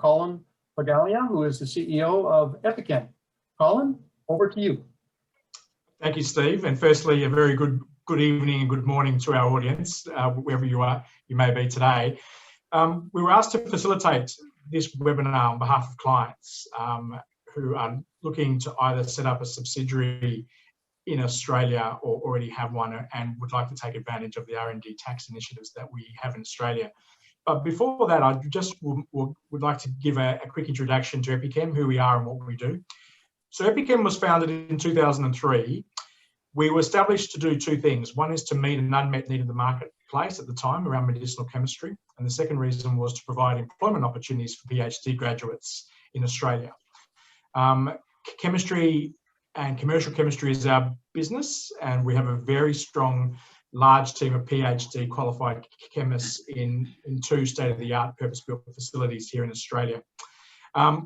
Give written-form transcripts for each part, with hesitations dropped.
Colin La Galia, who is the CEO of Epichem. Colin, over to you. Thank you, Steve. And firstly, a very good evening and good morning to our audience, wherever you may be today. We were asked to facilitate this webinar on behalf of clients who are looking to either set up a subsidiary in Australia or already have one and would like to take advantage of the R&D tax initiatives that we have in Australia. But before that, I just would like to give a quick introduction to Epichem, who we are and what we do. So Epichem was founded in 2003. We were established to do two things. One is to meet an unmet need in the marketplace at the time around medicinal chemistry. And the second reason was to provide employment opportunities for PhD graduates in Australia. Chemistry and commercial chemistry is our business, and we have a very strong, large team of PhD qualified chemists in two state-of-the-art purpose-built facilities here in Australia.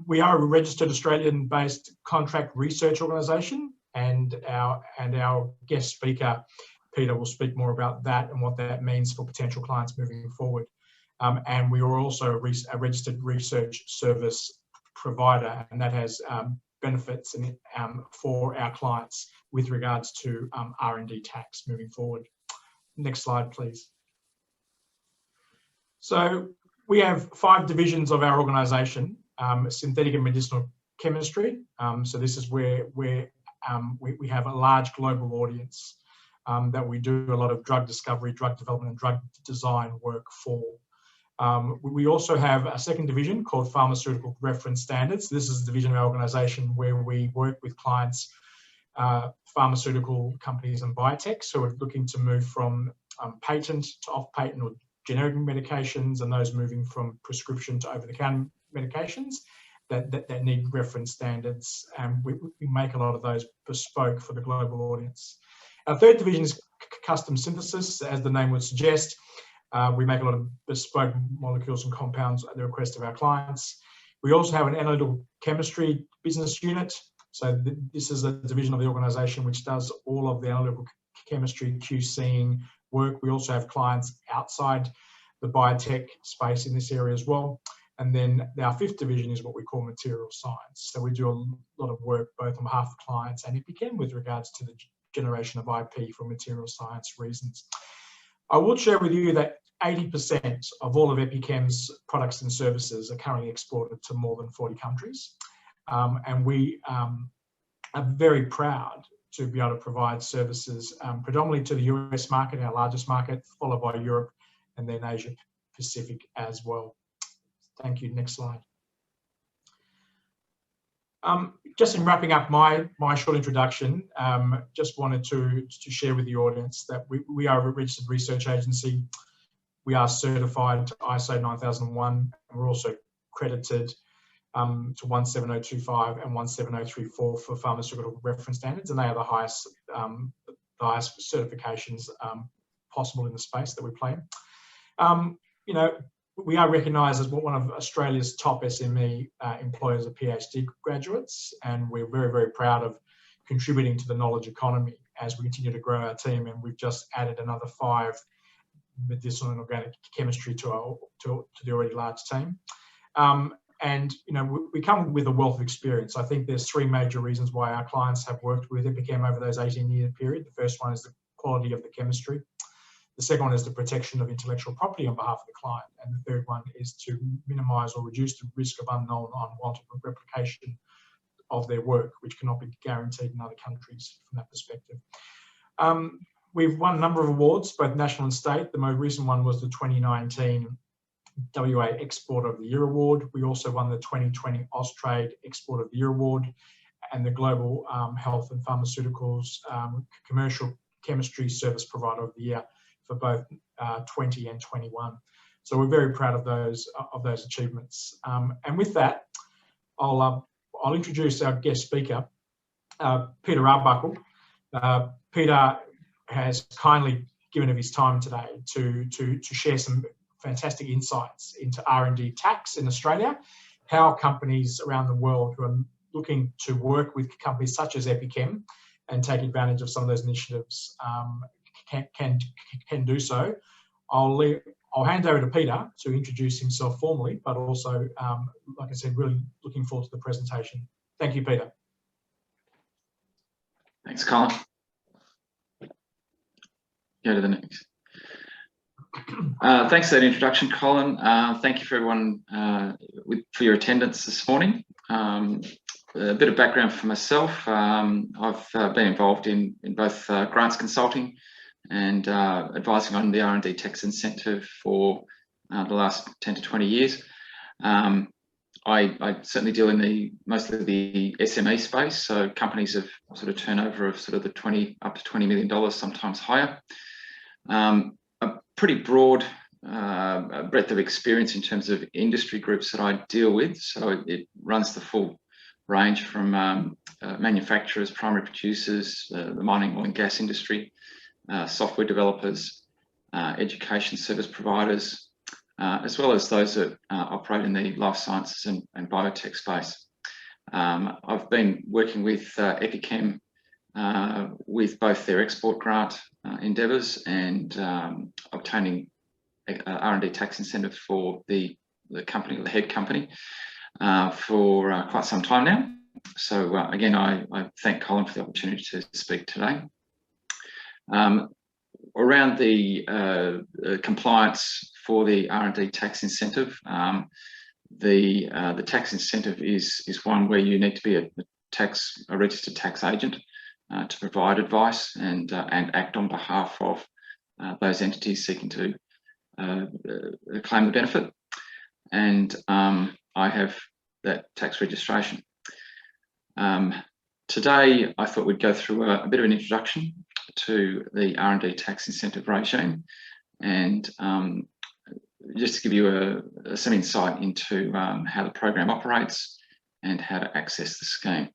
We are a registered Australian-based contract research organisation, and our guest speaker, Peter, will speak more about that and what that means for potential clients moving forward. And we are also a registered research service provider, and that has benefits for our clients with regards to R&D tax moving forward. Next slide, please. So we have 5 divisions of our organisation: synthetic and medicinal chemistry. So this is where we have a large global audience that we do a lot of drug discovery, drug development, and drug design work for. We also have a second division called Pharmaceutical Reference Standards. This is a division of our organisation where we work with clients, pharmaceutical companies and biotechs who are looking to move from patent to off-patent or generic medications, and those moving from prescription to over-the-counter medications that need reference standards. And we make a lot of those bespoke for the global audience. Our third division is Custom Synthesis, as the name would suggest. We make a lot of bespoke molecules and compounds at the request of our clients. We also have an analytical chemistry business unit. So this is a division of the organisation which does all of the analytical chemistry QCing work. We also have clients outside the biotech space in this area as well. And then our fifth division is what we call material science. So we do a lot of work both on behalf of clients and Epichem with regards to the generation of IP for material science reasons. I will share with you that 80% of all of Epichem's products and services are currently exported to more than 40 countries. And we are very proud to be able to provide services predominantly to the US market, our largest market, followed by Europe and then Asia Pacific as well. Thank you. Next slide. Just in wrapping up my short introduction, just wanted to share with the audience that we are a registered research agency. We are certified to ISO 9001, and we're also credited to 17025 and 17034 for pharmaceutical reference standards, and they are the highest certifications possible in the space that we play in. You know, we are recognised as one of Australia's top SME employers of PhD graduates, and we're very, very proud of contributing to the knowledge economy as we continue to grow our team. And we've just added another 5 medicinal and organic chemistry to the already large team. And you know, we come with a wealth of experience. I think there's 3 major reasons why our clients have worked with Epichem over those 18-year period. The first one is the quality of the chemistry. The second one is the protection of intellectual property on behalf of the client. And the third one is to minimise or reduce the risk of unknown or unwanted replication of their work, which cannot be guaranteed in other countries from that perspective. We've won a number of awards, both national and state. The most recent one was the 2019 WA Exporter of the Year Award. We also won the 2020 Austrade Exporter of the Year Award and the Global Health and Pharmaceuticals Commercial Chemistry Service Provider of the Year for both 20 and 21. So we're very proud of those achievements. And with that, I'll introduce our guest speaker, Peter Arbuckle. Peter has kindly given of his time today to share some fantastic insights into R&D tax in Australia, how companies around the world who are looking to work with companies such as Epichem and take advantage of some of those initiatives can do so. I'll I'll hand over to Peter to introduce himself formally, but also, like I said, really looking forward to the presentation. Thank you, Peter. Thanks, Colin. Go to the next. Thanks for that introduction, Colin. Thank you for everyone for your attendance this morning. A bit of background for myself. I've been involved in both grants consulting and advising on the R&D Tax Incentive for the last 10 to 20 years. I certainly deal in mostly the SME space, so companies of sort of turnover of sort of the up to $20 million, sometimes higher. A pretty broad breadth of experience in terms of industry groups that I deal with, so it runs the full range from manufacturers, primary producers, the mining, oil and gas industry, software developers, education service providers, as well as those that operate in the life sciences and biotech space. I've been working with Epichem with both their export grant endeavours and obtaining R&D tax incentive for the company, the head company, for quite some time now. So again, I thank Colin for the opportunity to speak today. Around the compliance for the R&D tax incentive, the tax incentive is one where you need to be a registered tax agent to provide advice and act on behalf of those entities seeking to claim the benefit. And I have that tax registration. Today, I thought we'd go through a bit of an introduction to the R&D tax incentive regime, and just to give you some insight into how the program operates and how to access the scheme.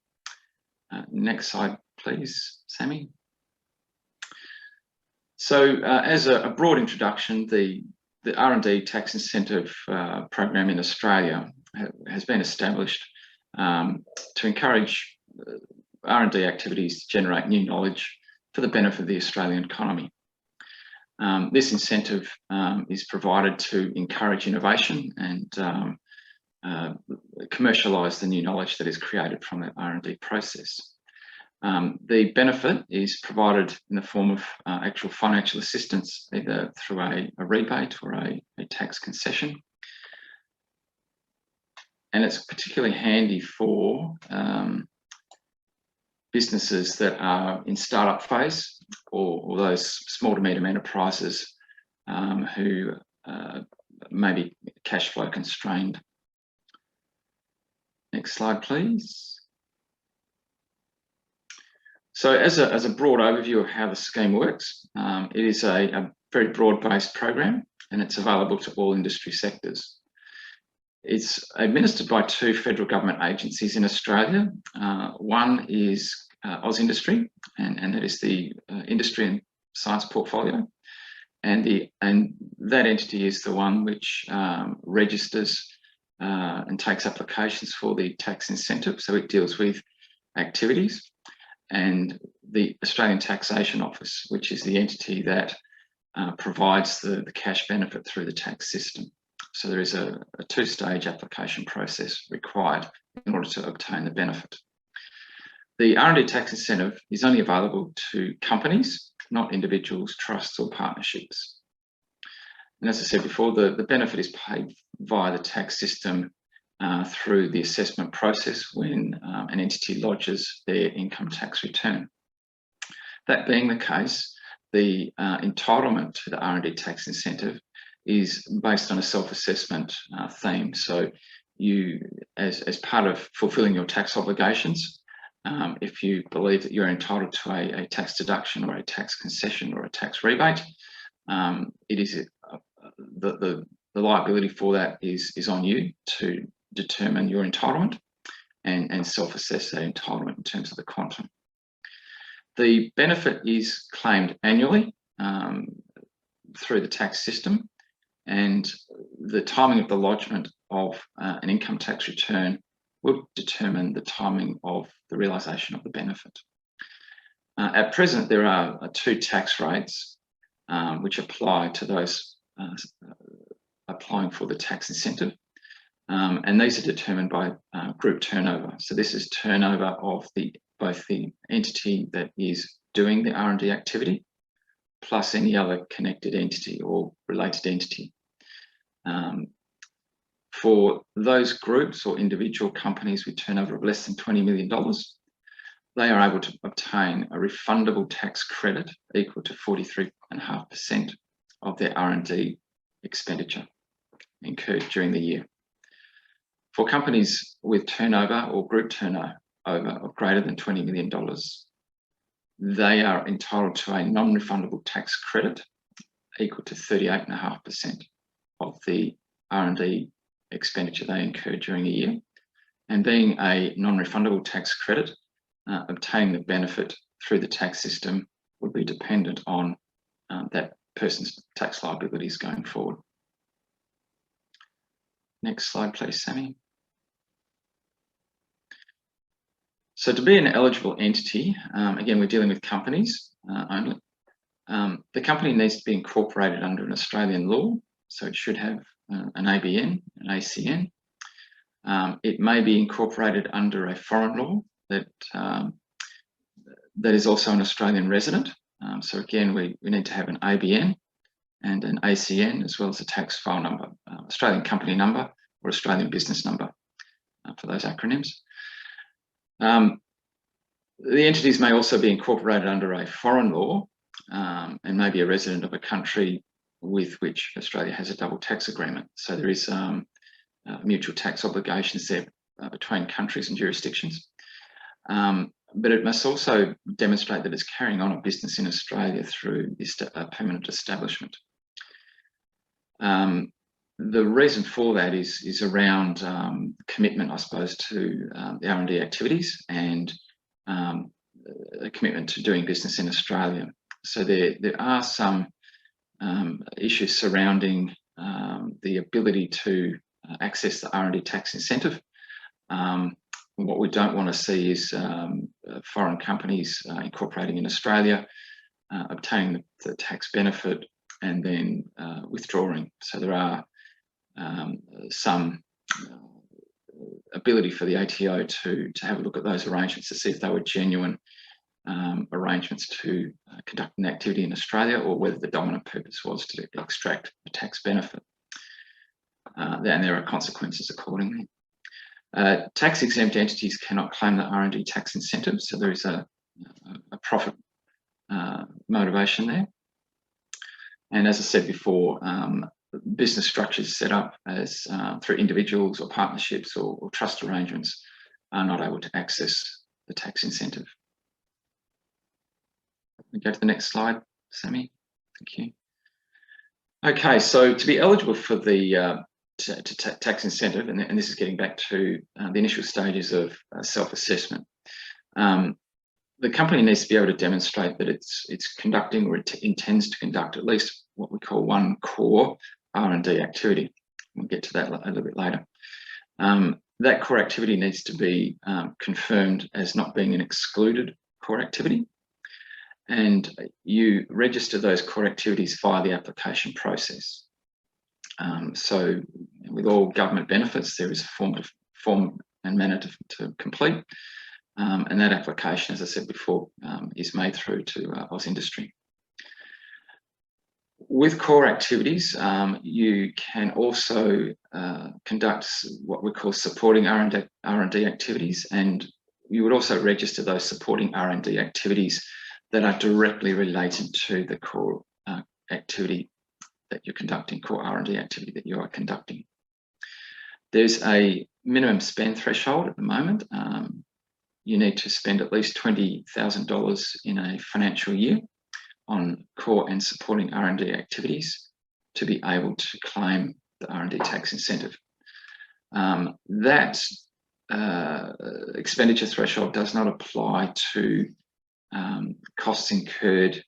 Next slide, please, Sammy. So as a broad introduction, the R&D tax incentive program in Australia has been established to encourage R&D activities to generate new knowledge for the benefit of the Australian economy. This incentive is provided to encourage innovation and commercialise the new knowledge that is created from that R&D process. The benefit is provided in the form of actual financial assistance, either through a rebate or a tax concession. And it's particularly handy for businesses that are in startup phase or those small to medium enterprises who may be cash flow constrained. Next slide, please. So as a broad overview of how the scheme works, it is a very broad-based program, and it's available to all industry sectors. It's administered by two federal government agencies in Australia. One is AusIndustry, and that is the Industry and Science Portfolio. And that entity is the one which registers and takes applications for the tax incentive. So it deals with activities. And the Australian Taxation Office, which is the entity that provides the cash benefit through the tax system. So there is a two-stage application process required in order to obtain the benefit. The R&D tax incentive is only available to companies, not individuals, trusts or partnerships. And as I said before, the benefit is paid via the tax system through the assessment process when an entity lodges their income tax return. That being the case, the entitlement to the R&D tax incentive is based on a self-assessment theme. So you, as part of fulfilling your tax obligations, if you believe that you're entitled to a tax deduction or a tax concession or a tax rebate, it is the liability for that is on you to determine your entitlement and self-assess that entitlement in terms of the quantum. The benefit is claimed annually through the tax system, and the timing of the lodgement of an income tax return will determine the timing of the realisation of the benefit. At present, there are two tax rates which apply to those applying for the tax incentive. And these are determined by group turnover. So this is turnover of both the entity that is doing the R&D activity plus any other connected entity or related entity. For those groups or individual companies with turnover of less than $20 million, they are able to obtain a refundable tax credit equal to 43.5% of their R&D expenditure incurred during the year. For companies with turnover or group turnover of greater than $20 million, they are entitled to a non-refundable tax credit equal to 38.5% of the R&D expenditure they incurred during a year. And being a non-refundable tax credit, obtaining the benefit through the tax system would be dependent on that person's tax liabilities going forward. Next slide, please, Sammy. So to be an eligible entity, again, we're dealing with companies only. The company needs to be incorporated under an Australian law, so it should have an ABN, an ACN. It may be incorporated under a foreign law that is also an Australian resident. So again, we need to have an ABN and an ACN, as well as a tax file number, Australian company number or Australian business number for those acronyms. The entities may also be incorporated under a foreign law and may be a resident of a country with which Australia has a double tax agreement. So there is mutual tax obligations there between countries and jurisdictions. But it must also demonstrate that it's carrying on a business in Australia through a permanent establishment. The reason for that is around commitment, I suppose, to the R&D activities and a commitment to doing business in Australia. So there are some issues surrounding the ability to access the R&D tax incentive. What we don't want to see is foreign companies incorporating in Australia, obtaining the tax benefit and then withdrawing. So there are some ability for the ATO to have a look at those arrangements to see if they were genuine arrangements to conduct an activity in Australia, or whether the dominant purpose was to extract a tax benefit. And there are consequences accordingly. Tax exempt entities cannot claim the R&D tax incentive, so there is a profit motivation there. And as I said before, business structures set up as through individuals or partnerships or trust arrangements are not able to access the tax incentive. We go to the next slide, Sammy. Thank you. Okay, so to be eligible for the tax incentive, and this is getting back to the initial stages of self-assessment, the company needs to be able to demonstrate that it's conducting or it intends to conduct at least what we call one core R&D activity. We'll get to that a little bit later. That core activity needs to be confirmed as not being an excluded core activity, and you register those core activities via the application process. So with all government benefits, there is a form and manner to complete, and that application, as I said before, is made through to AusIndustry. With core activities, you can also conduct what we call supporting R&D activities, and you would also register those supporting R&D activities that are directly related to the core activity that you're conducting, core R&D activity that you are conducting. There's a minimum spend threshold at the moment. You need to spend at least $20,000 in a financial year on core and supporting R&D activities to be able to claim the R&D tax incentive. That expenditure threshold does not apply to costs incurred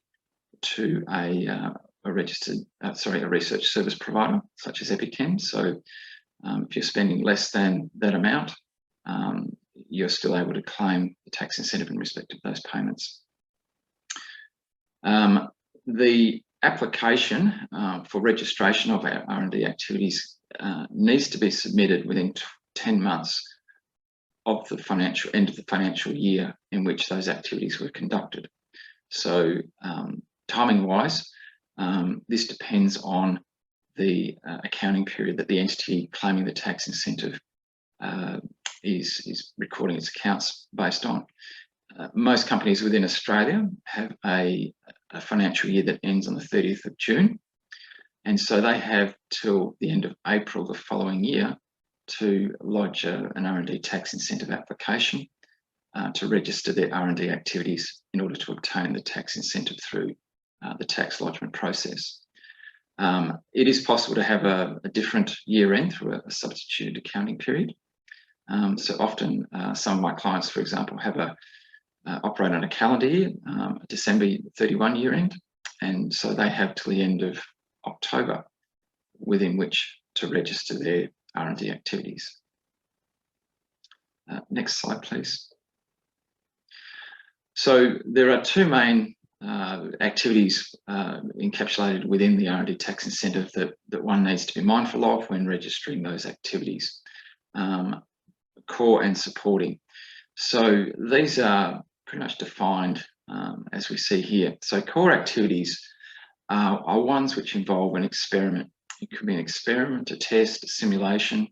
to a research service provider such as Epichem. So if you're spending less than that amount, you're still able to claim the tax incentive in respect of those payments. The application for registration of our R&D activities needs to be submitted within 10 months of the end of the financial year in which those activities were conducted. So timing-wise, this depends on the accounting period that the entity claiming the tax incentive is recording its accounts based on. Most companies within Australia have a financial year that ends on the 30th of June. And so they have till the end of April the following year to lodge an R&D tax incentive application to register their R&D activities in order to obtain the tax incentive through the tax lodgement process. It is possible to have a different year end through a substituted accounting period. So often some of my clients, for example, have operate on a calendar year, December 31 year end, and so they have till the end of October within which to register their R&D activities. Next slide, please. So there are two main activities encapsulated within the R&D tax incentive that one needs to be mindful of when registering those activities, core and supporting. So these are pretty much defined as we see here. So core activities are ones which involve an experiment. It could be an experiment, a test, a simulation,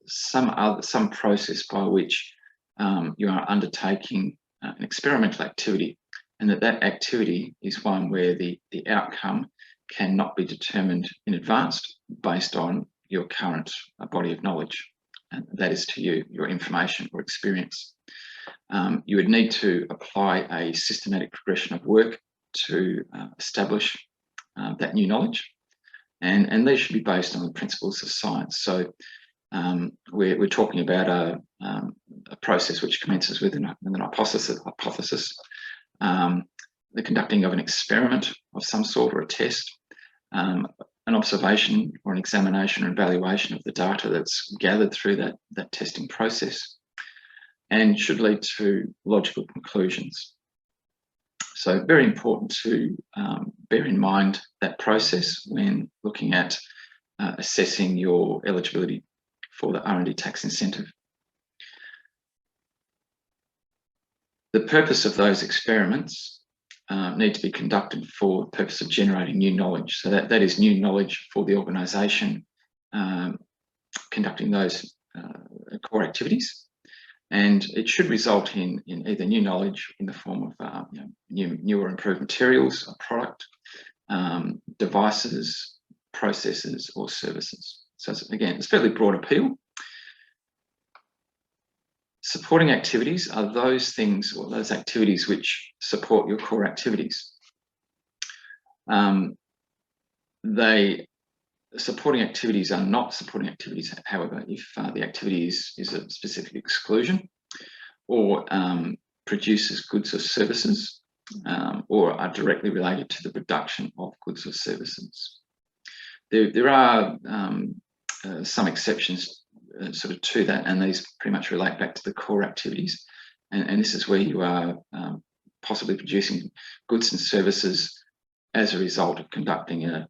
some process by which you are undertaking an experimental activity, and that activity is one where the outcome cannot be determined in advance based on your current body of knowledge, and that is to you, your information or experience. You would need to apply a systematic progression of work to establish that new knowledge, and these should be based on the principles of science. So we're talking about a process which commences with an hypothesis, the conducting of an experiment of some sort or a test, an observation or an examination or evaluation of the data that's gathered through that testing process, and should lead to logical conclusions. So very important to bear in mind that process when looking at assessing your eligibility for the R&D tax incentive. The purpose of those experiments need to be conducted for the purpose of generating new knowledge. So that is new knowledge for the organisation conducting those core activities. And it should result in either new knowledge in the form of new or improved materials, a product, devices, processes, or services. So again, it's fairly broad appeal. Supporting activities are those things or those activities which support your core activities. Supporting activities are not supporting activities, however, if the activity is a specific exclusion or produces goods or services or are directly related to the production of goods or services. There are some exceptions sort of to that, and these pretty much relate back to the core activities. And this is where you are possibly producing goods and services as a result of conducting a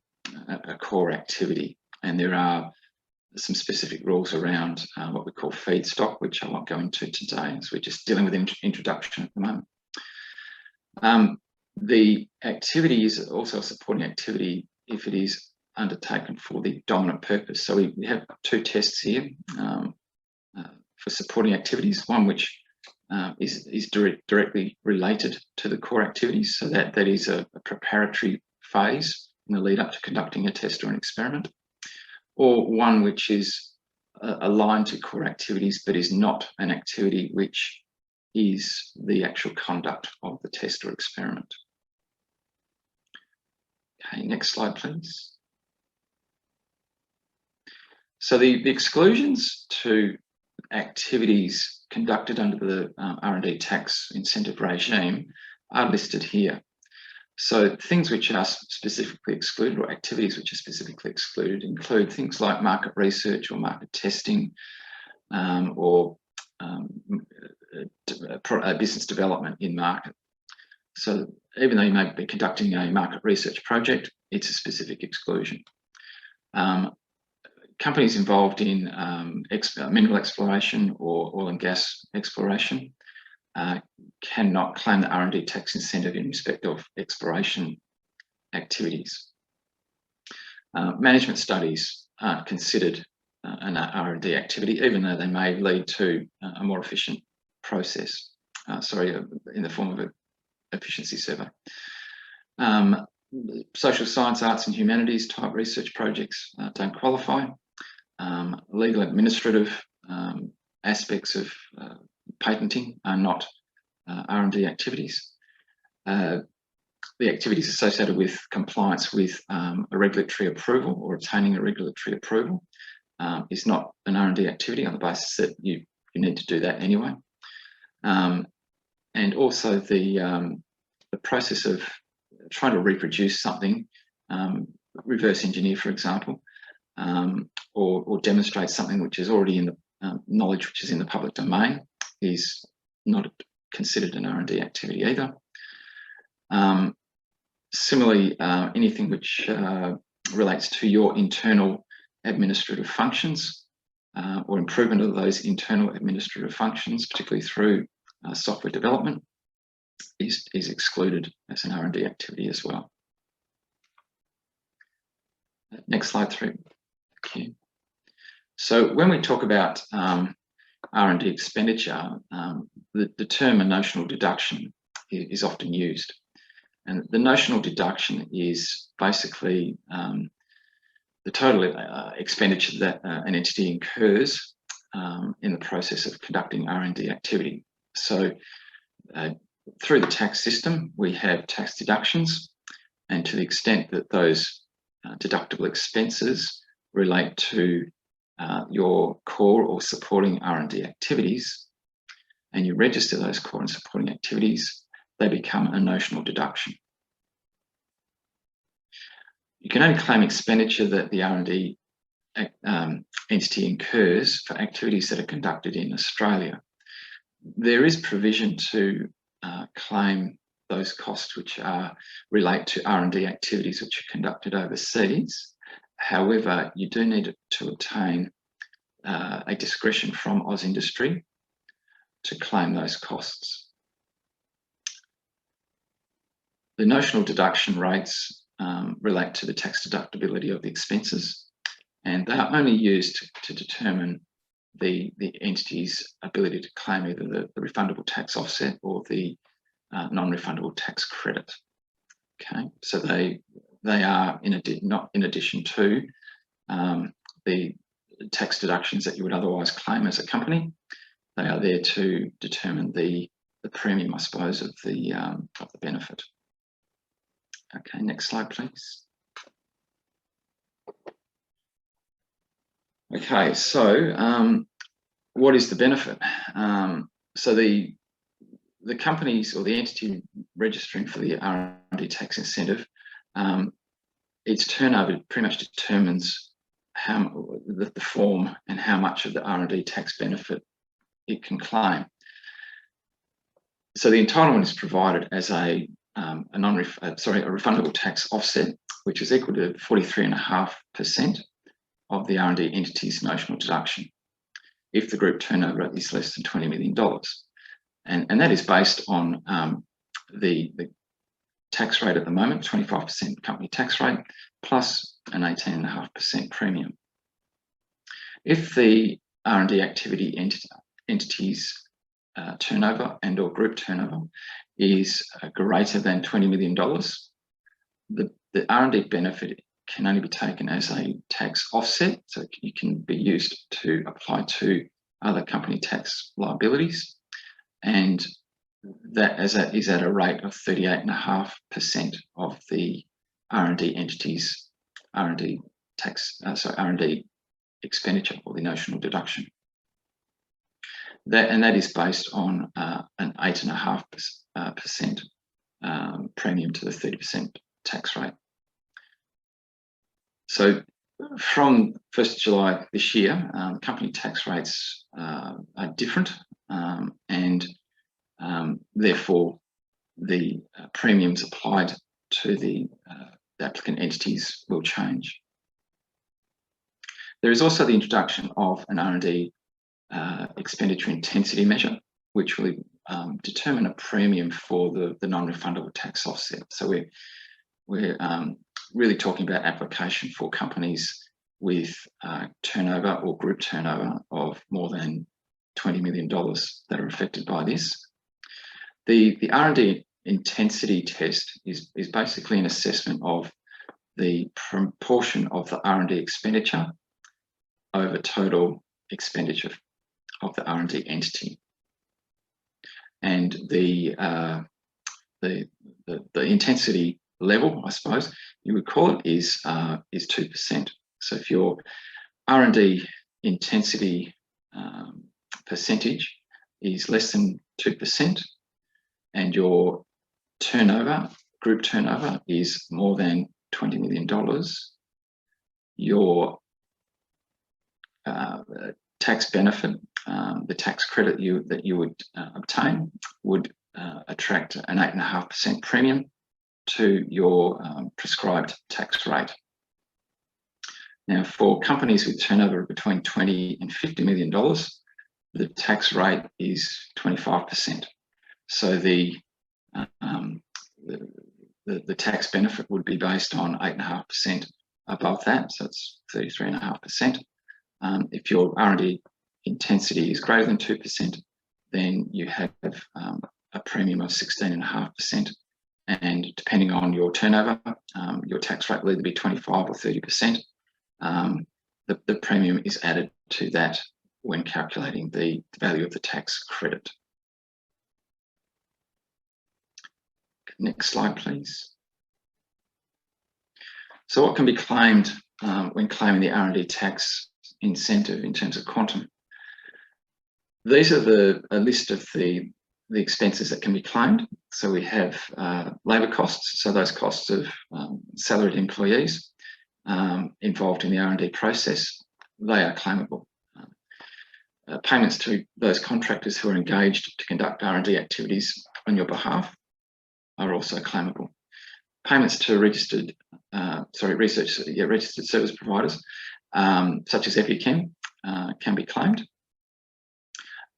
core activity. And there are some specific rules around what we call feedstock, which I won't go into today, as we're just dealing with introduction at the moment. The activity is also a supporting activity if it is undertaken for the dominant purpose. So we have two tests here for supporting activities, one which is directly related to the core activities. So that is a preparatory phase in the lead up to conducting a test or an experiment, or one which is aligned to core activities but is not an activity which is the actual conduct of the test or experiment. Okay, next slide, please. So the exclusions to activities conducted under the R&D tax incentive regime are listed here. So things which are specifically excluded, or activities which are specifically excluded, include things like market research or market testing, or business development in market. So even though you may be conducting a market research project, it's a specific exclusion. Companies involved in mineral exploration or oil and gas exploration cannot claim the R&D tax incentive in respect of exploration activities. Management studies aren't considered an R&D activity, even though they may lead to a more efficient process, in the form of an efficiency survey. Social science, arts and humanities type research projects don't qualify. Legal administrative aspects of patenting are not R&D activities. The activities associated with compliance with a regulatory approval or obtaining a regulatory approval is not an R&D activity on the basis that you need to do that anyway. And also the process of trying to reproduce something, reverse engineer, for example, or demonstrate something which is already in the knowledge which is in the public domain, is not considered an R&D activity either. Similarly, anything which relates to your internal administrative functions or improvement of those internal administrative functions, particularly through software development, is excluded as an R&D activity as well. Next slide, 3. Thank you. So when we talk about R&D expenditure, the term a notional deduction is often used. And the notional deduction is basically the total expenditure that an entity incurs in the process of conducting R&D activity. So through the tax system, we have tax deductions, and to the extent that those deductible expenses relate to your core or supporting R&D activities, and you register those core and supporting activities, they become a notional deduction. You can only claim expenditure that the R&D entity incurs for activities that are conducted in Australia. There is provision to claim those costs which relate to R&D activities which are conducted overseas. However, you do need to obtain a discretion from AusIndustry to claim those costs. The notional deduction rates relate to the tax deductibility of the expenses, and they are only used to determine the entity's ability to claim either the refundable tax offset or the non-refundable tax credit. Okay, so they are not in addition to the tax deductions that you would otherwise claim as a company. They are there to determine the premium, I suppose, of the benefit. Okay, next slide, please. Okay, so what is the benefit? So the companies or the entity registering for the R&D tax incentive, its turnover pretty much determines the form and how much of the R&D tax benefit it can claim. So the entitlement is provided as a refundable tax offset, which is equal to 43.5% of the R&D entity's notional deduction if the group turnover is less than $20 million. And that is based on the tax rate at the moment, 25% company tax rate, plus an 18.5% premium. If the R&D activity entity's turnover and or group turnover is greater than $20 million, the R&D benefit can only be taken as a tax offset, so it can be used to apply to other company tax liabilities, and that is at a rate of 38.5% of the R&D entity's R&D expenditure, or the notional deduction. That is based on an 8.5% premium to the 30% tax rate. So from 1st of July this year, company tax rates are different, and therefore the premiums applied to the applicant entities will change. There is also the introduction of an R&D expenditure intensity measure, which will determine a premium for the non-refundable tax offset. So we're really talking about application for companies with turnover or group turnover of more than $20 million that are affected by this. The R&D intensity test is basically an assessment of the proportion of the R&D expenditure over total expenditure of the R&D entity. And the intensity level, I suppose you would call it, is 2%. So if your R&D intensity percentage is less than 2%, and your turnover, group turnover, is more than $20 million, your tax benefit, the tax credit that you would obtain would attract an 8.5% premium to your prescribed tax rate. Now, for companies with turnover between $20 and $50 million, the tax rate is 25%. So the tax benefit would be based on 8.5% above that, so it's 33.5%. If your R&D intensity is greater than 2%, then you have a premium of 16.5%. And depending on your turnover, your tax rate will either be 25 or 30%. The premium is added to that when calculating the value of the tax credit. Next slide, please. So what can be claimed when claiming the R&D tax incentive in terms of quantum? These are a list of the expenses that can be claimed. So we have labour costs, so those costs of salaried employees involved in the R&D process, they are claimable. Payments to those contractors who are engaged to conduct R&D activities on your behalf are also claimable. Payments to registered service providers, such as Epichem, can be claimed.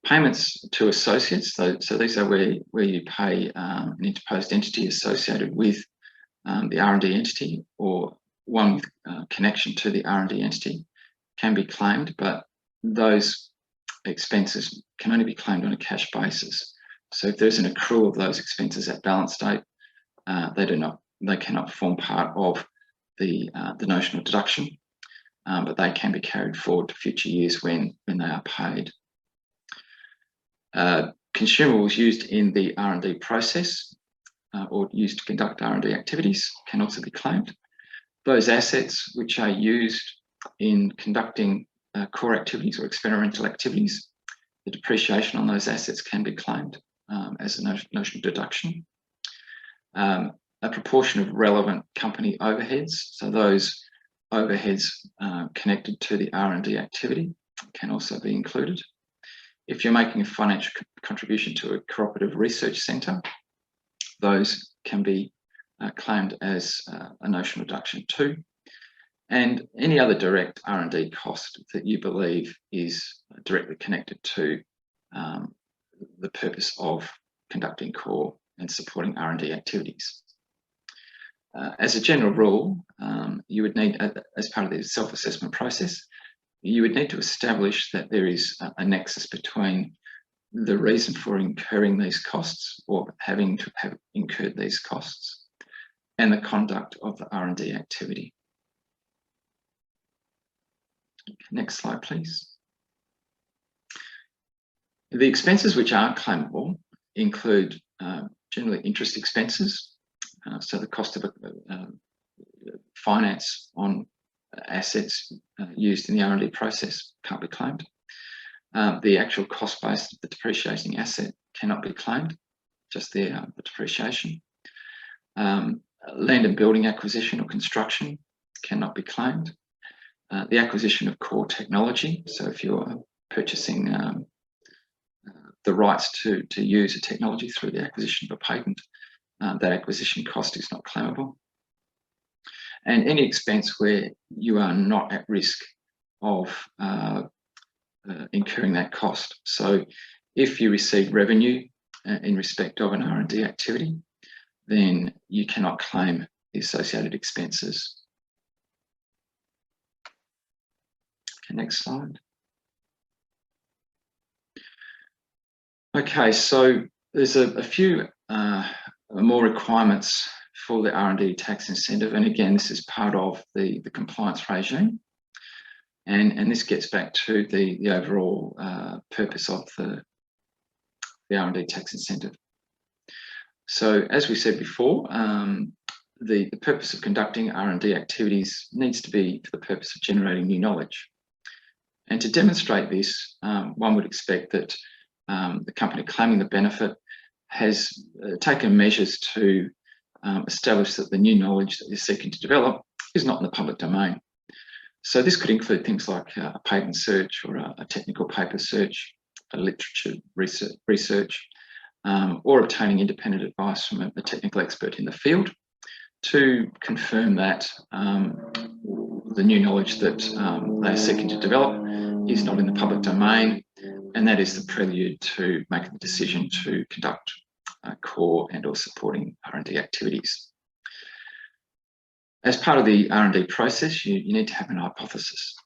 Payments to associates, so these are where you pay an interposed entity associated with the R&D entity or one with connection to the R&D entity, can be claimed, but those expenses can only be claimed on a cash basis. So if there's an accrual of those expenses at balance date, they cannot form part of the notional deduction, but they can be carried forward to future years when they are paid. Consumables used in the R&D process or used to conduct R&D activities can also be claimed. Those assets which are used in conducting core activities or experimental activities, the depreciation on those assets can be claimed as a notional deduction. A proportion of relevant company overheads, so those overheads connected to the R&D activity, can also be included. If you're making a financial contribution to a cooperative research centre, those can be claimed as a notional deduction too. And any other direct R&D cost that you believe is directly connected to the purpose of conducting core and supporting R&D activities. As a general rule, you would need, as part of the self-assessment process, you would need to establish that there is a nexus between the reason for incurring these costs or having to have incurred these costs and the conduct of the R&D activity. Next slide, please. The expenses which aren't claimable include generally interest expenses, so the cost of finance on assets used in the R&D process can't be claimed. The actual cost base of the depreciating asset cannot be claimed, just the depreciation. Land and building acquisition or construction cannot be claimed. The acquisition of core technology, so if you're purchasing the rights to use a technology through the acquisition of a patent, that acquisition cost is not claimable. And any expense where you are not at risk of incurring that cost. So if you receive revenue in respect of an R&D activity, then you cannot claim the associated expenses. Okay, next slide. Okay, so there's a few more requirements for the R&D tax incentive, and again, this is part of the compliance regime, and this gets back to the overall purpose of the R&D tax incentive. So, as we said before, the purpose of conducting R&D activities needs to be for the purpose of generating new knowledge, and to demonstrate this, one would expect that the company claiming the benefit has taken measures to establish that the new knowledge that you're seeking to develop is not in the public domain. So this could include things like a patent search or a technical paper search, a literature research, or obtaining independent advice from a technical expert in the field to confirm that the new knowledge that they're seeking to develop is not in the public domain, and that is the prelude to making the decision to conduct core and or supporting R&D activities. As part of the R&D process, you need to have an hypothesis.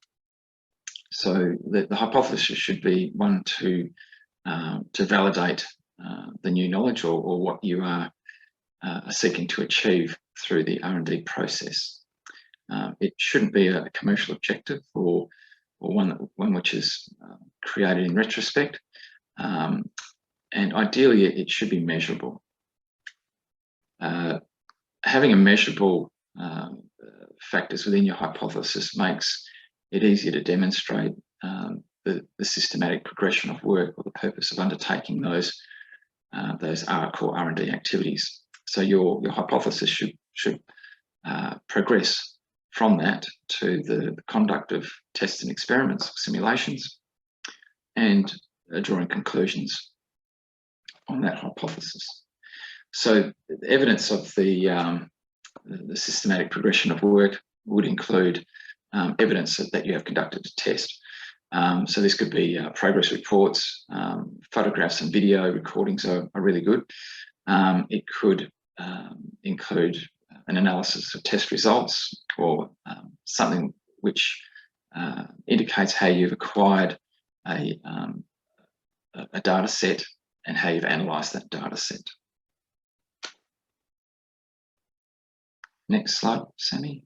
So the hypothesis should be one to validate the new knowledge or what you are seeking to achieve through the R&D process. It shouldn't be a commercial objective or one which is created in retrospect. And ideally, it should be measurable. Having a measurable factors within your hypothesis makes it easier to demonstrate the systematic progression of work or the purpose of undertaking those core R&D activities. So your hypothesis should progress from that to the conduct of tests and experiments, simulations, and drawing conclusions on that hypothesis. So evidence of the systematic progression of work would include evidence that you have conducted a test. So this could be progress reports, photographs and video recordings are really good. It could include an analysis of test results or something which indicates how you've acquired a data set and how you've analysed that data set. Next slide, Sammy.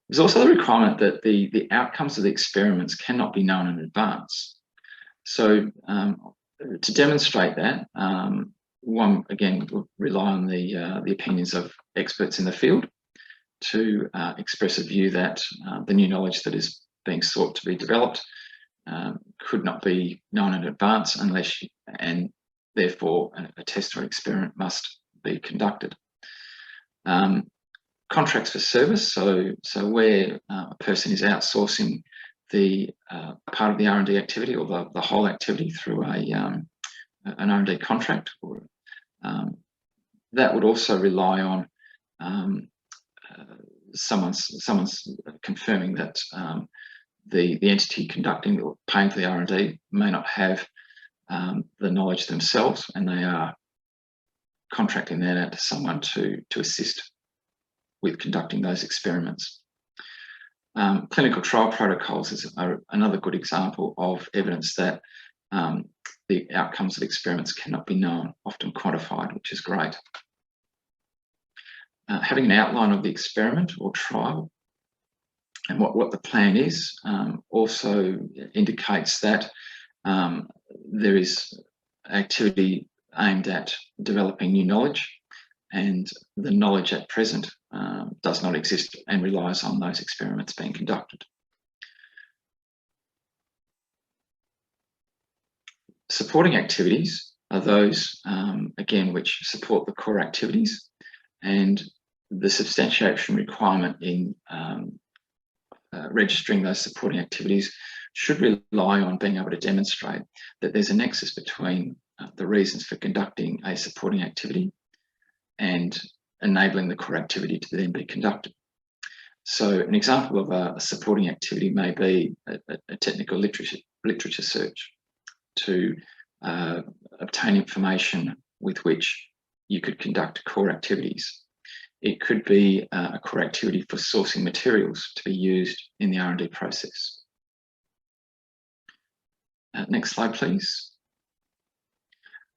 There's also the requirement that the outcomes of the experiments cannot be known in advance. So to demonstrate that, one again would rely on the opinions of experts in the field to express a view that the new knowledge that is being sought to be developed could not be known in advance and therefore a test or experiment must be conducted. Contracts for service, so where a person is outsourcing the part of the R&D activity or the whole activity through an R&D contract, or that would also rely on someone's confirming that the entity conducting or paying for the R&D may not have the knowledge themselves, and they are contracting that out to someone to assist with conducting those experiments. Clinical trial protocols are another good example of evidence that the outcomes of experiments cannot be known, often quantified, which is great. Having an outline of the experiment or trial and what the plan is also indicates that there is activity aimed at developing new knowledge, and the knowledge at present does not exist and relies on those experiments being conducted. Supporting activities are those, again, which support the core activities, and the substantiation requirement in registering those supporting activities should rely on being able to demonstrate that there's a nexus between the reasons for conducting a supporting activity and enabling the core activity to then be conducted. So an example of a supporting activity may be a technical literature search to obtain information with which you could conduct core activities. It could be a core activity for sourcing materials to be used in the R&D process. Next slide, please.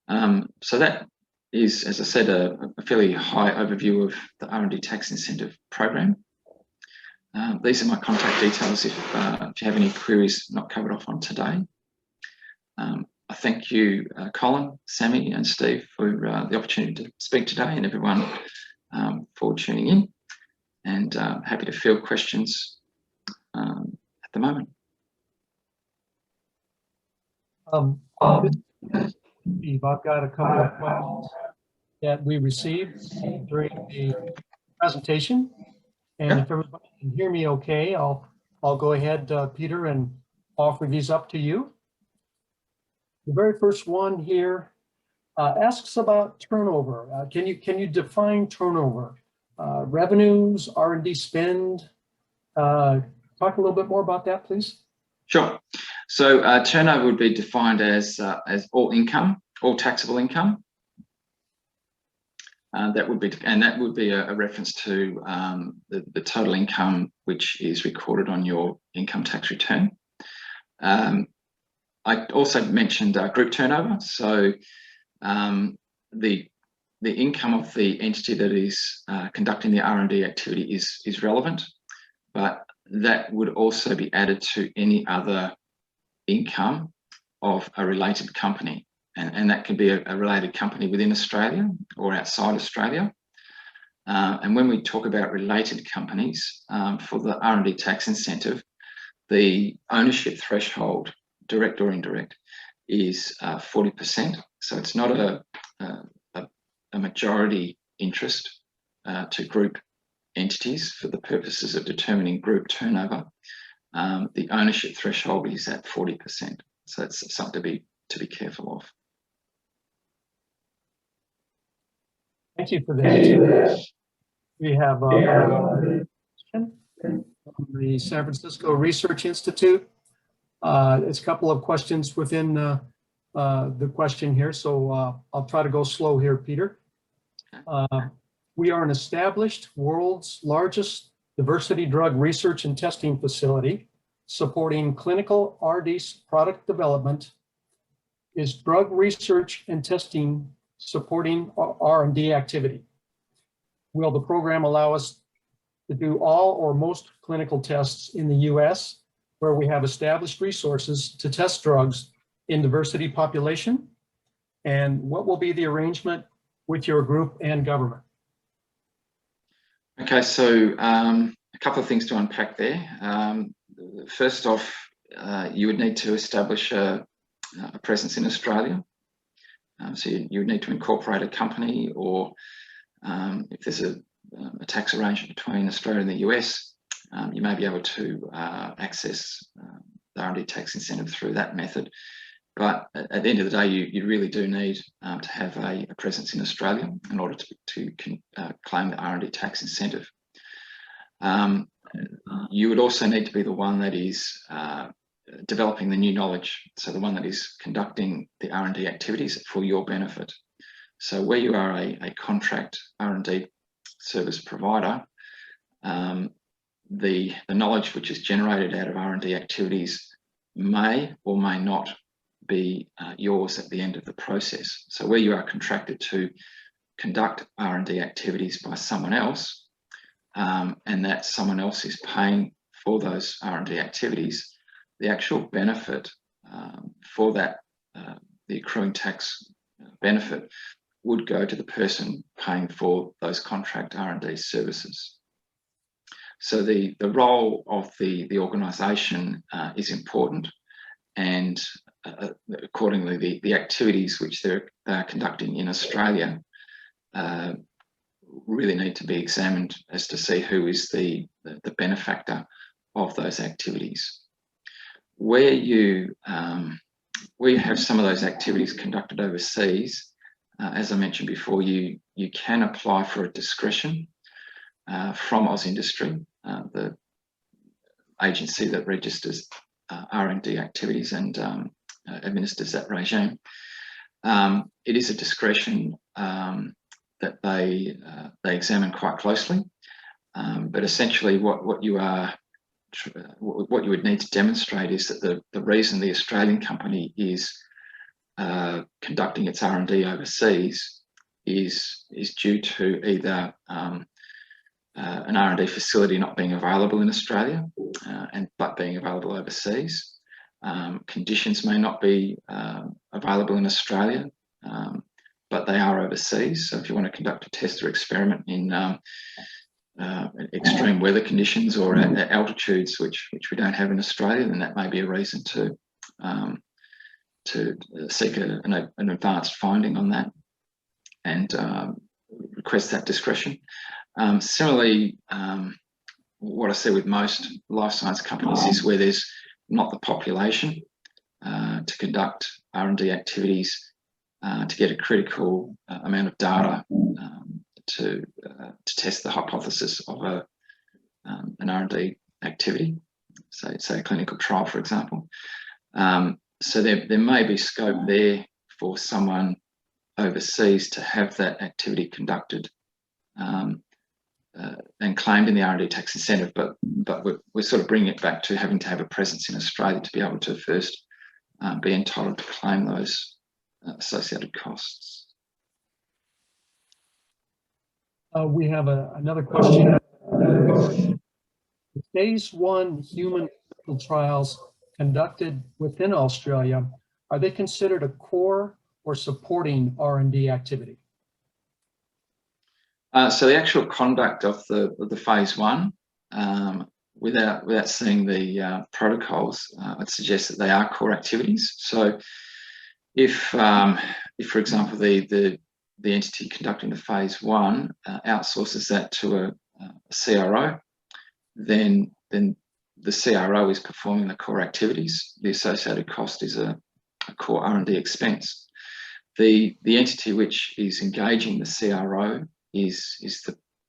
So that is, as I said, a fairly high overview of the R&D Tax Incentive program. These are my contact details if you have any queries not covered off on today. I thank you, Colin, Sammy and Steve for the opportunity to speak today, and everyone for tuning in, and happy to field questions at the moment. Steve, I've got a couple of questions that we received during the presentation, and if everybody can hear me okay, I'll go ahead, Peter, and offer these up to you. The very first one here asks about turnover. Can you define turnover? Revenues, R&D spend? Talk a little bit more about that, please. Sure. So turnover would be defined as all income, all taxable income. That would be a reference to the total income which is recorded on your income tax return. I also mentioned group turnover. So the income of the entity that is conducting the R&D activity is relevant, but that would also be added to any other income of a related company. And that can be a related company within Australia or outside Australia. And when we talk about related companies, for the R&D tax incentive, the ownership threshold, direct or indirect, is 40%. So it's not a majority interest to group entities for the purposes of determining group turnover. The ownership threshold is at 40%. So it's something to be careful of. Thank you for that. We have a question from the San Francisco Research Institute. It's a couple of questions within the question here, so I'll try to go slow here, Peter. We are an established world's largest diversity drug research and testing facility supporting clinical RD product development. Is drug research and testing supporting R&D activity? Will the program allow us to do all or most clinical tests in the US, where we have established resources to test drugs in diversity population? And what will be the arrangement with your group and government? Okay, so a couple of things to unpack there. First off, you would need to establish a presence in Australia. So you would need to incorporate a company, or if there's a tax arrangement between Australia and the US, you may be able to access the R&D tax incentive through that method. But at the end of the day, you really do need to have a presence in Australia in order to claim the R&D tax incentive. You would also need to be the one that is developing the new knowledge, so the one that is conducting the R&D activities for your benefit. So where you are a contract R&D service provider, the knowledge which is generated out of R&D activities may or may not be yours at the end of the process. So where you are contracted to conduct R&D activities by someone else, and that someone else is paying for those R&D activities, the actual benefit for that, the accruing tax benefit, would go to the person paying for those contract R&D services. So the role of the organisation is important, and accordingly the activities which they are conducting in Australia really need to be examined as to see who is the benefactor of those activities. Where you we have some of those activities conducted overseas, as I mentioned before, you can apply for a discretion from AusIndustry, the agency that registers R&D activities and administers that regime. It is a discretion that they examine quite closely, but essentially what you would need to demonstrate is that the reason the Australian company is conducting its R&D overseas is due to either an R&D facility not being available in Australia but being available overseas. Conditions may not be available in Australia, but they are overseas. So if you want to conduct a test or experiment in extreme weather conditions or at altitudes which we don't have in Australia, then that may be a reason to seek an advanced finding on that and request that discretion. Similarly, what I see with most life science companies is where there's not the population to conduct R&D activities to get a critical amount of data to test the hypothesis of an R&D activity, say a clinical trial, for example. So there may be scope there for someone overseas to have that activity conducted and claimed in the R&D tax incentive, but we're sort of bringing it back to having to have a presence in Australia to be able to first be entitled to claim those associated costs. We have another question. Phase 1 human clinical trials conducted within Australia, are they considered a core or supporting R&D activity? So the actual conduct of the phase 1, without seeing the protocols, I'd suggest that they are core activities. So if for example, the entity conducting the phase 1 outsources that to a CRO, then the CRO is performing the core activities. The associated cost is a core R&D expense. The entity which is engaging the CRO is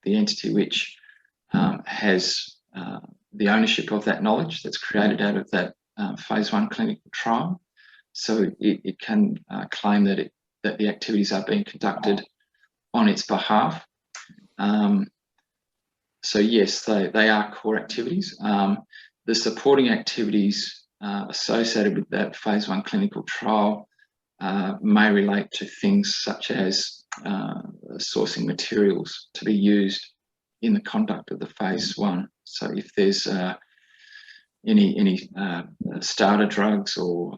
the entity which has the ownership of that knowledge that's created out of that phase 1 clinical trial. So it can claim that the activities are being conducted on its behalf. So yes, they are core activities. The supporting activities associated with that phase 1 clinical trial may relate to things such as sourcing materials to be used in the conduct of the phase 1. So if there's any starter drugs or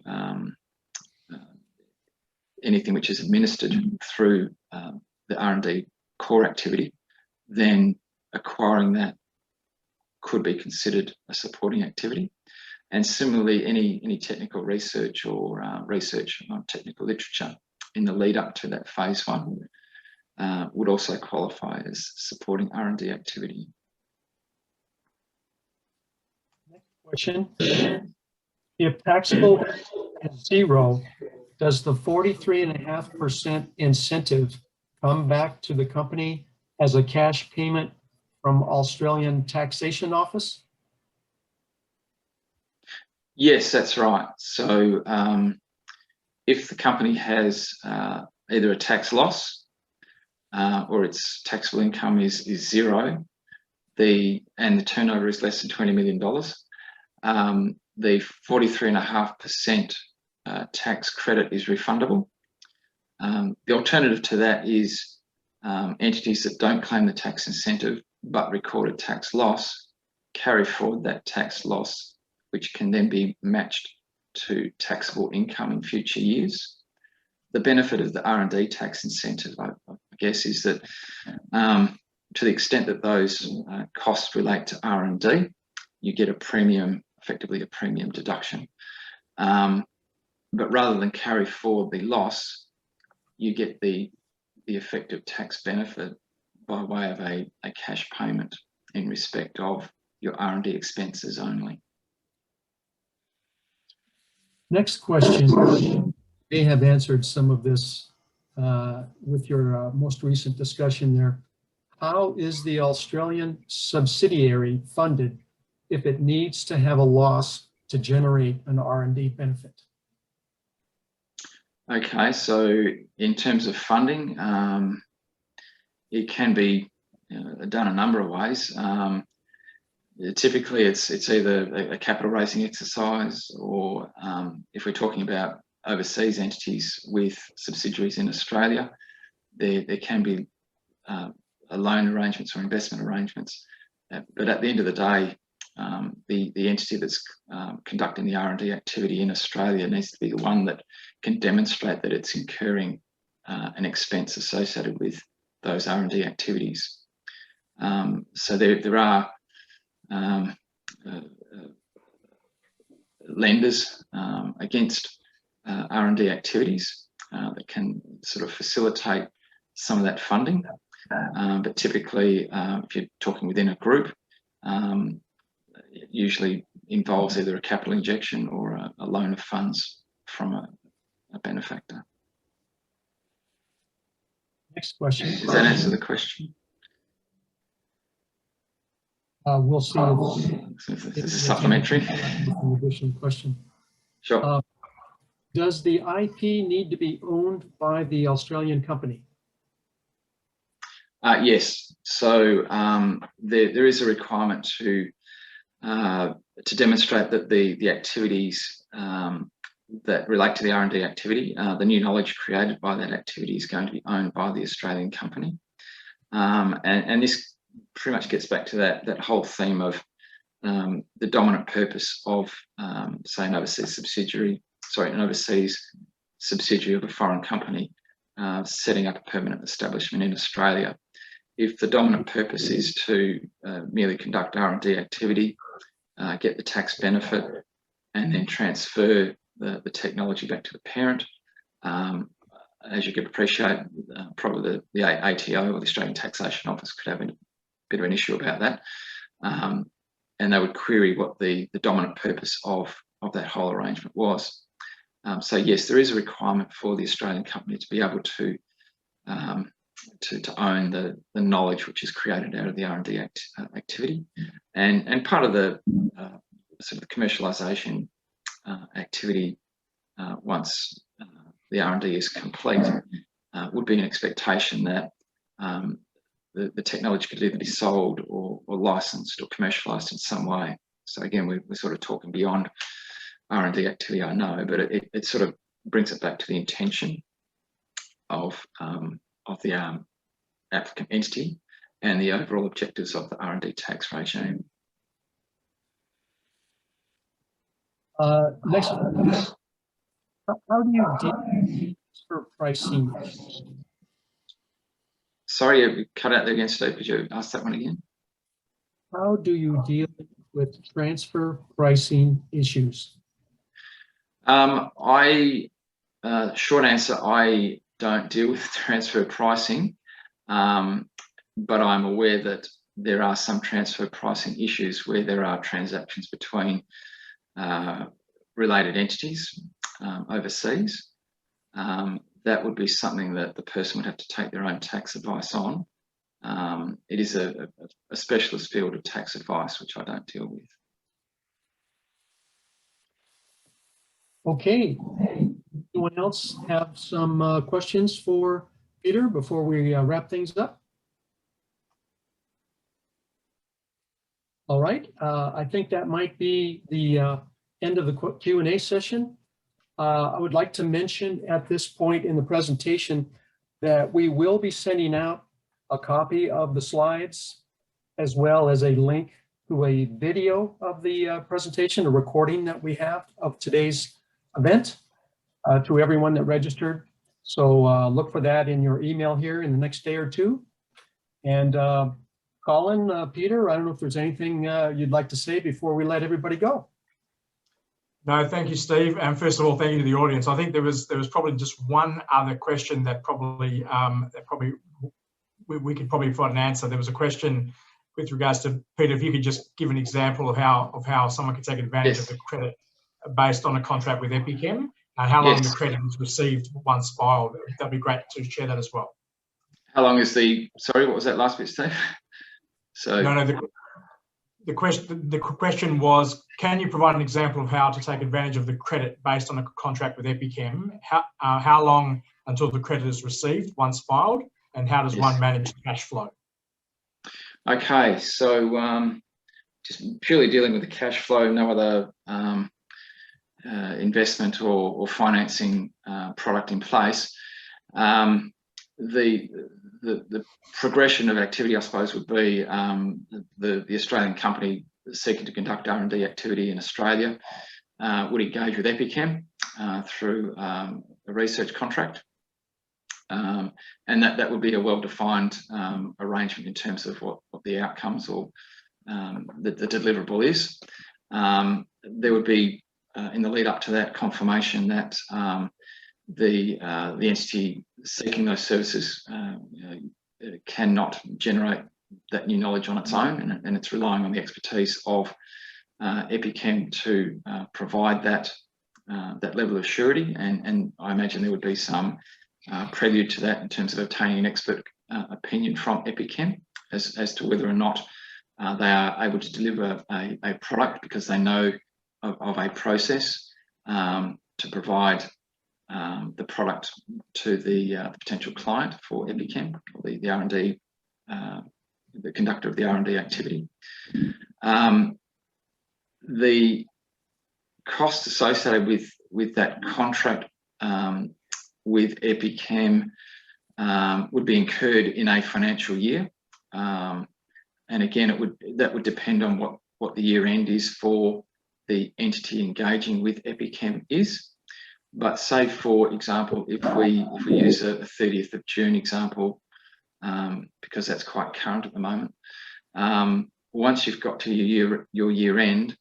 anything which is administered through the R&D core activity, then acquiring that could be considered a supporting activity. And similarly, any technical research or research on technical literature in the lead up to that phase 1 would also qualify as supporting R&D activity. Next question. If taxable is 0, does the 43.5% incentive come back to the company as a cash payment from Australian Taxation Office? Yes, that's right. So if the company has either a tax loss or its taxable income is 0, and the turnover is less than $20 million, the 43.5% tax credit is refundable. The alternative to that is entities that don't claim the tax incentive but record a tax loss carry forward that tax loss, which can then be matched to taxable income in future years. The benefit of the R&D tax incentive, I guess, is that to the extent that those costs relate to R&D, you get a premium, effectively a premium deduction. But rather than carry forward the loss, you get the effective tax benefit by way of a cash payment in respect of your R&D expenses only. Next question, you may have answered some of this with your most recent discussion there. How is the Australian subsidiary funded if it needs to have a loss to generate an R&D benefit? Okay, so in terms of funding, it can be done a number of ways. Typically, it's either a capital raising exercise, or if we're talking about overseas entities with subsidiaries in Australia, there can be loan arrangements or investment arrangements. But at the end of the day, the entity that's conducting the R&D activity in Australia needs to be the one that can demonstrate that it's incurring an expense associated with those R&D activities. So there are lenders against R&D activities that can sort of facilitate some of that funding. But typically, if you're talking within a group, it usually involves either a capital injection or a loan of funds from a benefactor. Next question. Does that answer the question? We'll see. This is supplementary. An additional question. Sure. Does the IP need to be owned by the Australian company? Yes. So there is a requirement to demonstrate that the activities that relate to the R&D activity, the new knowledge created by that activity is going to be owned by the Australian company. And this pretty much gets back to that whole theme of the dominant purpose of, say, an overseas subsidiary of a foreign company setting up a permanent establishment in Australia. If the dominant purpose is to merely conduct R&D activity, get the tax benefit, and then transfer the technology back to the parent, as you could appreciate, probably the ATO, or the Australian Taxation Office, could have a bit of an issue about that. And they would query what the dominant purpose of that whole arrangement was. So yes, there is a requirement for the Australian company to be able to own the knowledge which is created out of the R&D activity, and part of the sort of the commercialisation activity once the R&D is complete would be an expectation that the technology could either be sold or licensed or commercialised in some way. So again, we're sort of talking beyond R&D activity, I know, but it sort of brings it back to the intention of the applicant entity and the overall objectives of the R&D tax regime. Next one. How do you deal with transfer pricing? Sorry, you cut out there again, Steve. Could you ask that one again? How do you deal with transfer pricing issues? Short answer, I don't deal with transfer pricing, but I'm aware that there are some transfer pricing issues where there are transactions between related entities overseas. That would be something that the person would have to take their own tax advice on. It is a specialist field of tax advice, which I don't deal with. Okay. Anyone else have some questions for Peter before we wrap things up? All right. I think that might be the end of the Q&A session. I would like to mention at this point in the presentation that we will be sending out a copy of the slides as well as a link to a video of the presentation, a recording that we have of today's event to everyone that registered. So look for that in your email here in the next day or two. And Colin, Peter, I don't know if there's anything you'd like to say before we let everybody go. No, thank you, Steve. And first of all, thank you to the audience. I think there was probably just one other question that we could probably find an answer. There was a question with regards to, Peter, if you could just give an example of how someone could take advantage of the credit based on a contract with Epichem, and how long Yes. the credit is received once filed. That'd be great to share that as well. How long is sorry, what was that last bit, Steve? So No, the question was, can you provide an example of how to take advantage of the credit based on a contract with Epichem? How long until the credit is received once filed, and how does one manage cash flow? okay, so just purely dealing with the cash flow, no other investment or financing product in place. The progression of activity, I suppose, would be the Australian company seeking to conduct R&D activity in Australia would engage with Epichem through a research contract, and that would be a well-defined arrangement in terms of what the outcomes or the deliverable is. There would be in the lead up to that confirmation that the entity seeking those services cannot generate that new knowledge on its own, and it's relying on the expertise of Epichem to provide that level of surety. And I imagine there would be some prelude to that in terms of obtaining an expert opinion from Epichem as to whether or not they are able to deliver a product, because they know of a process to provide the product to the potential client for Epichem, or the R&D, the conductor of the R&D activity. The costs associated with that contract with Epichem would be incurred in a financial year, and again, that would depend on what the year end is for the entity engaging with Epichem is. But say, for example, if we use a 30th of June example, because that's quite current at the moment, once you've got to your year end,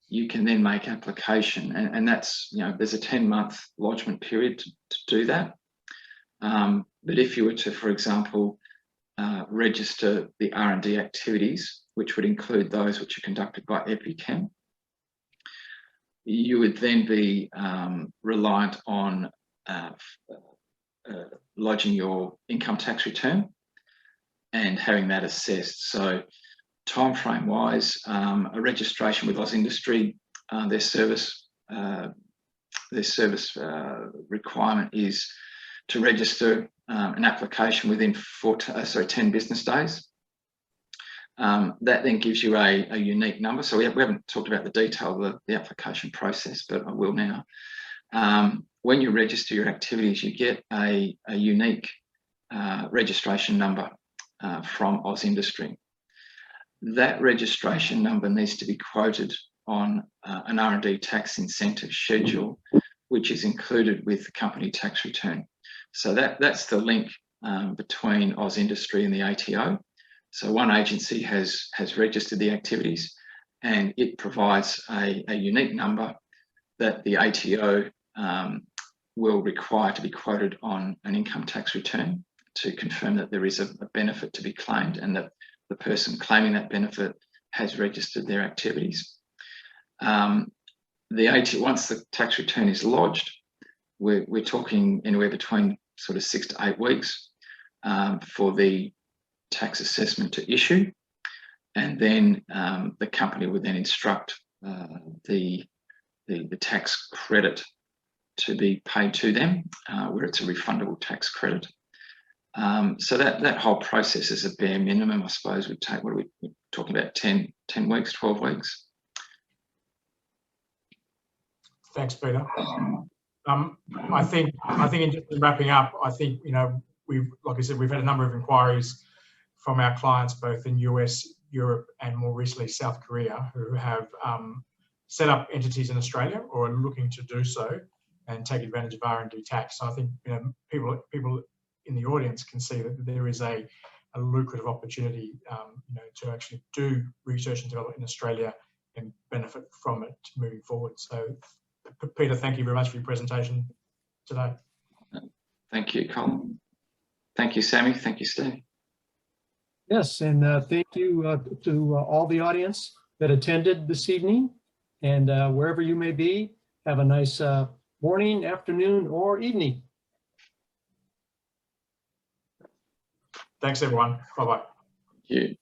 you can then make application, and that's, there's a 10-month lodgement period to do that. But if you were to, for example, register the R&D activities, which would include those which are conducted by Epichem, you would then be reliant on lodging your income tax return and having that assessed. So timeframe wise, a registration with AusIndustry, their service requirement is to register an application within 10 business days. That then gives you a unique number. So we haven't talked about the detail of the application process, but I will now. When you register your activities, you get a unique registration number from AusIndustry. That registration number needs to be quoted on an R&D tax incentive schedule, which is included with the company tax return. So that's the link between AusIndustry and the ATO. So one agency has registered the activities, and it provides a unique number that the ATO will require to be quoted on an income tax return to confirm that there is a benefit to be claimed, and that the person claiming that benefit has registered their activities. The ATO, once the tax return is lodged, we're talking anywhere between sort of 6 to 8 weeks for the tax assessment to issue, and then the company would then instruct the tax credit to be paid to them, where it's a refundable tax credit. So that whole process is a bare minimum, I suppose, would take, what are we talking about, 10 weeks, 12 weeks? Thanks, Peter. I think in just wrapping up, I think, like I said, we've had a number of inquiries from our clients, both in US, Europe, and more recently South Korea, who have set up entities in Australia or are looking to do so and take advantage of R&D tax. So I think people in the audience can see that there is a lucrative opportunity, to actually do research and development in Australia and benefit from it moving forward. So, Peter, thank you very much for your presentation today. Thank you, Colin. Thank you, Sammy. Thank you, Steve. Yes, and thank you to all the audience that attended this evening, and wherever you may be, Have a nice morning, afternoon, or evening. Thanks, everyone. Bye-bye. Thank you.